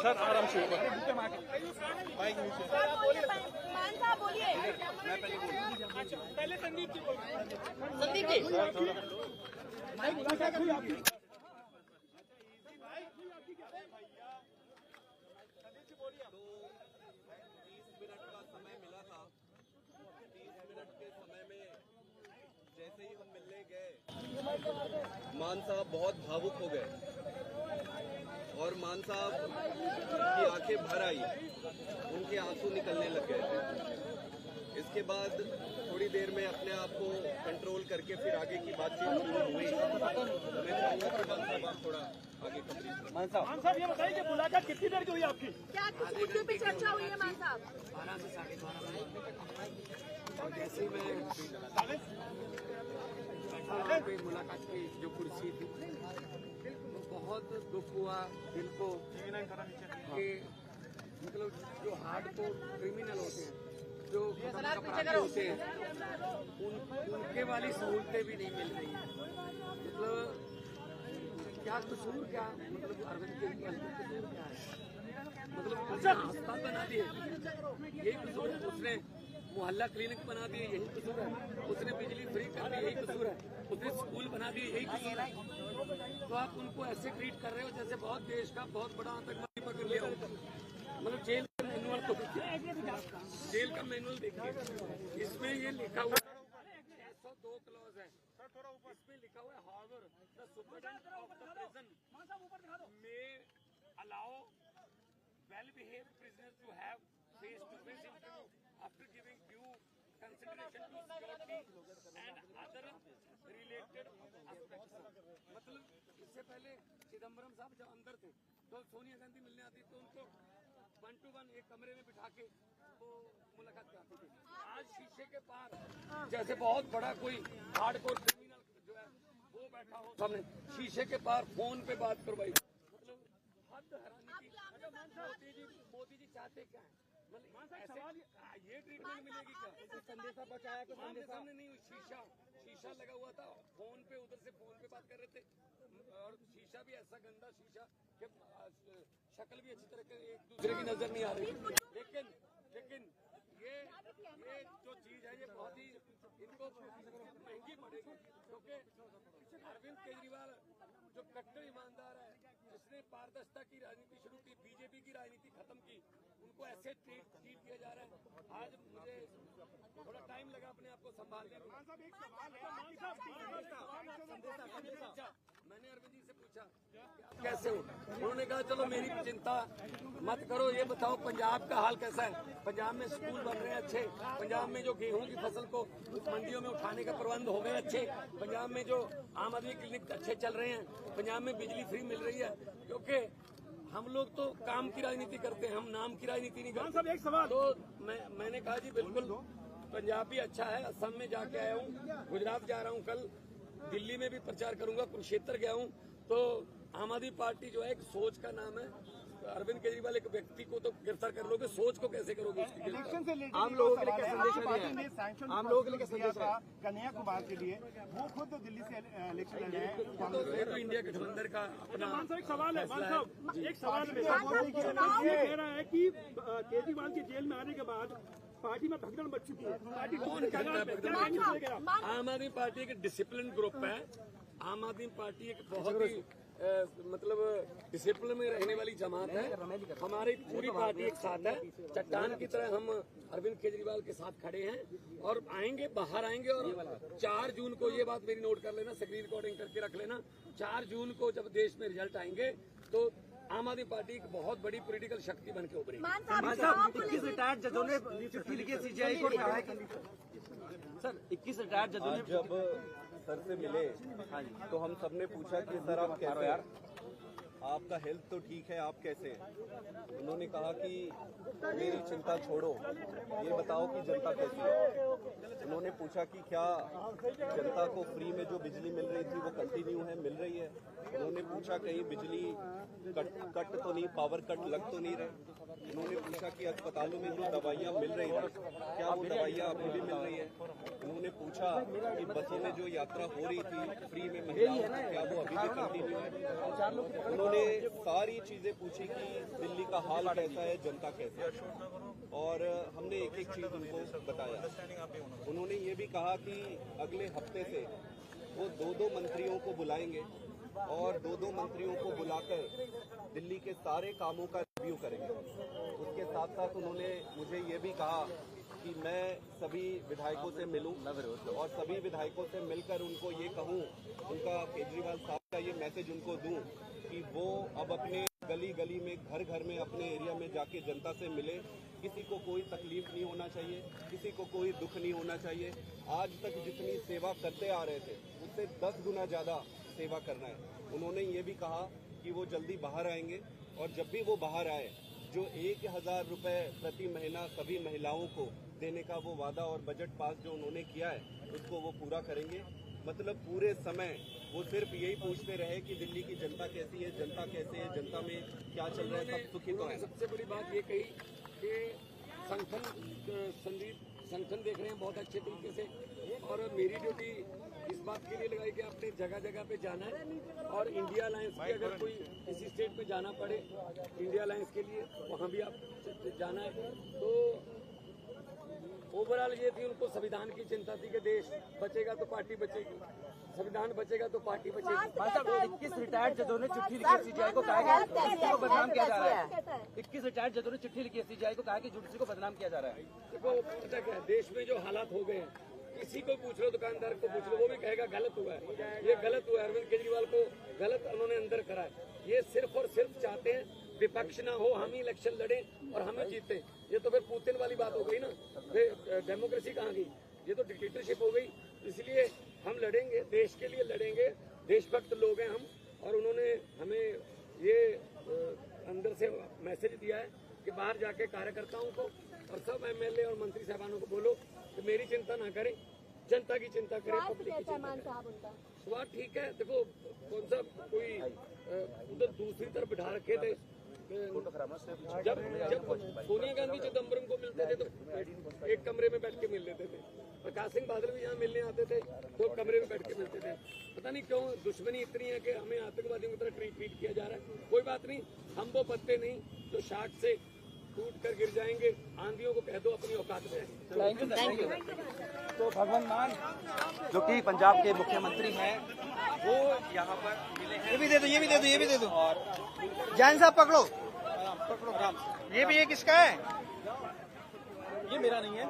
Sir आराम से ऊपर मान साहब बोलिए। पहले संदीप जी संदीप जी तो 30 मिनट का समय मिला था। 30 मिनट के समय में जैसे ही हम मिलने गए, मान साहब बहुत भावुक हो गए और मान साहब की आंखें भर आई, उनके आंसू निकलने लग गए थे। इसके बाद थोड़ी देर में अपने आप को कंट्रोल करके फिर आगे की बातचीत शुरू हुई। मैं चाहूंगा कि मान साहब आप थोड़ा आगे कंप्लीट करें। मान साहब ये बताइए कि मुलाकात कितनी देर की हुई आपकी? क्या कुछ मुद्दों पे चर्चा हुई है मान साहब? 12 से 12:30 और जैसे ही मैं पे मुलाकात की जो कुर्सी थी तो बहुत दुख हुआ दिल को कि मतलब जो हार्डकोर क्रिमिनल होते हैं, जो अपराधी होते हैं, उनके वाली सहूलतें भी नहीं मिल रही हैं। मतलब क्या कसूर, क्या मतलब अरविंद केजरीवाल का कसूर क्या है? मतलब अस्पताल बना दिए, यही कसूर है। उसने मोहल्ला क्लिनिक बना दिए, यही कसूर है। उसने बिजली फ्री कर दी, यही कसूर है। उसने स्कूल बना दिए, यही कसूर है। तो आप उनको ऐसे ट्रीट कर रहे हो जैसे बहुत देश का बहुत बड़ा आतंकवादी पकड़ लिया हो। मतलब जेल का मैनुअल तो देखिए, जेल का मैनुअल देखिए, इसमें ये लिखा हुआ 602 क्लॉज है। इसमें लिखा हुआ है however the superintendent of the prison may allow well behaved prisoners to have face to face interview after giving due consideration to security and other related aspects. मतलब इससे पहले चिदम्बरम साहब जब अंदर थे तो सोनिया गांधी मिलने आती तो उनको 1 to 1 एक कमरे में बिठा के वो मुलाकात कराते थे। आज शीशे के पार जैसे बहुत बड़ा कोई हार्डकोर क्रिमिनल जो है वो बैठा हो सामने, शीशे के पार फोन पे बात करवाई। मतलब हद हैरानी की। मोदी जी चाहते क्या है? मतलब ऐसे ये ट्रीटमेंट मिलेगी क्या? संदेशा पहुंचाया को सामने नहीं हुई। शीशा लगा हुआ था, फोन पे उधर से फोन पे बात कर रहे थे और शीशा भी ऐसा गंदा शीशा कि शक्ल भी अच्छी तरह के एक दूसरे की नजर नहीं आ रही। लेकिन ये जो चीज है ये बहुत ही इनको महंगी पड़ेगी, क्योंकि अरविंद केजरीवाल जो कट्टर ईमानदार है, जिसने पारदर्शिता की राजनीति शुरू की, बीजेपी की राजनीति खत्म की, उनको ऐसे ट्रीट किया जा रहा है। आज मुझे थोड़ा टाइम लगा अपने आप को संभालने में। मैंने अरविंद जी से पूछा कैसे हो, उन्होंने कहा चलो मेरी चिंता मत करो, ये बताओ पंजाब का हाल कैसा है? पंजाब में स्कूल बन रहे हैं अच्छे, पंजाब में जो गेहूं की फसल को मंडियों में उठाने का प्रबंध हो गए अच्छे, पंजाब में जो आम आदमी क्लिनिक अच्छे चल रहे हैं, पंजाब में बिजली फ्री मिल रही है। क्योंकि हम लोग तो काम की राजनीति करते हैं, हम नाम की राजनीति नहीं करते। एक सवाल तो मैंने कहा जी बिल्कुल पंजाब भी अच्छा है। असम में जाके आया हूँ, गुजरात जा रहा हूँ, कल दिल्ली में भी प्रचार करूंगा, कुरुक्षेत्र गया हूँ। तो आम आदमी पार्टी जो है एक सोच का नाम है। अरविंद केजरीवाल एक व्यक्ति को तो गिरफ्तार कर लोगे, सोच को कैसे करोगे उसकी गिरफ्तार? आम लोगों के लिए क्या संदेश है? आम लोगों के लिए क्या संदेश है? कन्हैया कुमार के लिए वो खुद दिल्ली से इलेक्शन लड़ रहे हैं। ये तो इंडिया गठबंधन का अपना एक सवाल है, एक सवाल ये कह रहा है कि केजरीवाल के जेल में आने के बाद पार्टी में भगदड़ मच चुकी है। पार्टी कौन करता है भगदड़? आम आदमी पार्टी एक डिसिप्लिन ग्रुप है। आम आदमी पार्टी एक बहुत ही मतलब डिसिप्लिन में रहने वाली जमात है। हमारी पूरी पार्टी एक साथ है, चट्टान की तरह हम अरविंद केजरीवाल के साथ खड़े हैं और आएंगे, बाहर आएंगे। और 4 जून को ये बात मेरी नोट कर लेना, स्क्रीन रिकॉर्डिंग करके रख लेना, 4 जून को जब देश में रिजल्ट आएंगे तो आम आदमी पार्टी एक बहुत बड़ी पॉलिटिकल शक्ति बन के उभरेगी। 21 रिटायर्ड जजों ने चिट्ठी लिखी सीजीआई को सर, 21 रिटायर्ड जजों ने जब सर से मिले तो हम सबने पूछा कि सर आप कैसे हैं? आपका हेल्थ तो ठीक है, आप कैसे हैं? उन्होंने कहा कि मेरी चिंता छोड़ो, ये बताओ कि जनता कैसी है। उन्होंने पूछा कि क्या जनता को फ्री में जो बिजली मिल रही थी वो कंटिन्यू है, मिल रही है? उन्होंने उन्होंने पूछा कहीं बिजली कट तो नहीं, पावर कट लग तो नहीं रहे। उन्होंने पूछा कि अस्पतालों में जो दवाइयाँ मिल रही थी क्या वो दवाइयाँ अभी भी मिल रही है। उन्होंने पूछा कि बसों में जो यात्रा हो रही थी फ्री में महिलाओं को, क्या वो अभी भी कंटिन्यू है। उन्होंने सारी चीजें पूछी कि दिल्ली का हाल कैसा है, जनता कैसे है, और हमने एक एक चीज उनको बताया। उन्होंने ये भी कहा कि अगले हफ्ते से वो 2-2 मंत्रियों को बुलाएंगे और 2-2 मंत्रियों को बुलाकर दिल्ली के सारे कामों का रिव्यू करेंगे। उसके साथ साथ उन्होंने मुझे ये भी कहा कि मैं सभी विधायकों से मिलूं और सभी विधायकों से मिलकर उनको ये कहूं, उनका केजरीवाल साहब का ये मैसेज उनको दूं कि वो अब अपने गली गली में, घर घर में, अपने एरिया में जाके जनता से मिले। किसी को कोई तकलीफ नहीं होना चाहिए, किसी को कोई दुख नहीं होना चाहिए। आज तक जितनी सेवा करते आ रहे थे उससे 10 गुना ज़्यादा सेवा करना है। उन्होंने ये भी कहा कि वो जल्दी बाहर आएंगे और जब भी वो बाहर आए जो 1000 रुपये प्रति महीना सभी महिलाओं को देने का वो वादा और बजट पास जो उन्होंने किया है उसको वो पूरा करेंगे। मतलब पूरे समय वो सिर्फ यही पूछते रहे कि दिल्ली की जनता कैसी है, जनता कैसे है, जनता में क्या चल रहा है, सब सुखी तो है। सबसे बड़ी बात ये कही कि संगठन देख रहे हैं बहुत अच्छे तरीके से, और मेरी ड्यूटी इस बात के लिए लगाई कि आपने जगह जगह पे जाना है और इंडिया अलायंस की अगर कोई किसी स्टेट में जाना पड़े इंडिया अलायंस के लिए वहाँ भी आप जाना है। तो ओवरऑल ये थी, उनको संविधान की चिंता थी कि देश बचेगा तो पार्टी बचेगी, संविधान बचेगा तो पार्टी बचेगी। 21 रिटायर्ड जजों ने चिट्ठी लिखी सीजीआई को, कहा कि जुडिशरी को बदनाम किया जा रहा है। 21 रिटायर्ड जजों ने चिट्ठी लिखी सीजीआई को, कहा कि जुडिशरी को बदनाम किया जा रहा है। देखो पता क्या है, देश में जो हालात हो गए हैं, किसी को पूछ लो, दुकानदार को पूछ लो, वो भी कहेगा गलत हुआ है, ये गलत हुआ है। अरविंद केजरीवाल को गलत उन्होंने अंदर करा है। ये सिर्फ और सिर्फ चाहते हैं विपक्ष ना हो, हम ही इलेक्शन लड़े और हम ही जीते। ये तो फिर पुतिन वाली बात हो गई ना, फिर डेमोक्रेसी कहाँ गई, ये तो डिक्टेटरशिप हो गई। इसलिए हम लड़ेंगे, देश के लिए लड़ेंगे, देशभक्त लोग हैं हम। और उन्होंने हमें ये अंदर से मैसेज दिया है कि बाहर जाके कार्यकर्ताओं को और सब एमएलए और मंत्री साहबानों को बोलो कि मेरी चिंता ना करें, जनता की चिंता करें, पब्लिक की चिंता करें। स्वाद ठीक है। देखो कौन सा कोई उधर दूसरी तरफ बिठा रखे थे, जब सोनिया गांधी चिदम्बरम को मिलते थे तो एक कमरे में बैठ के मिल लेते थे, प्रकाश सिंह बादल भी यहाँ मिलने आते थे तो कमरे में बैठ के मिलते थे। पता नहीं क्यों दुश्मनी इतनी है कि हमें आतंकवादियों की तरह ट्रीट किया जा रहा है। कोई बात नहीं, हम वो पत्ते नहीं जो शाख से टूट कर गिर जाएंगे। आंधियों को कह दो अपनी औकात में। Thank you. तो भगवंत मान जो कि पंजाब के मुख्यमंत्री हैं वो यहाँ पर मिले हैं। ये भी दे दो, ये भी दे दो, ये भी दे दो। और जैन साहब पकड़ो, पकड़ो आराम से। ये भी ये किसका है? ये मेरा नहीं है।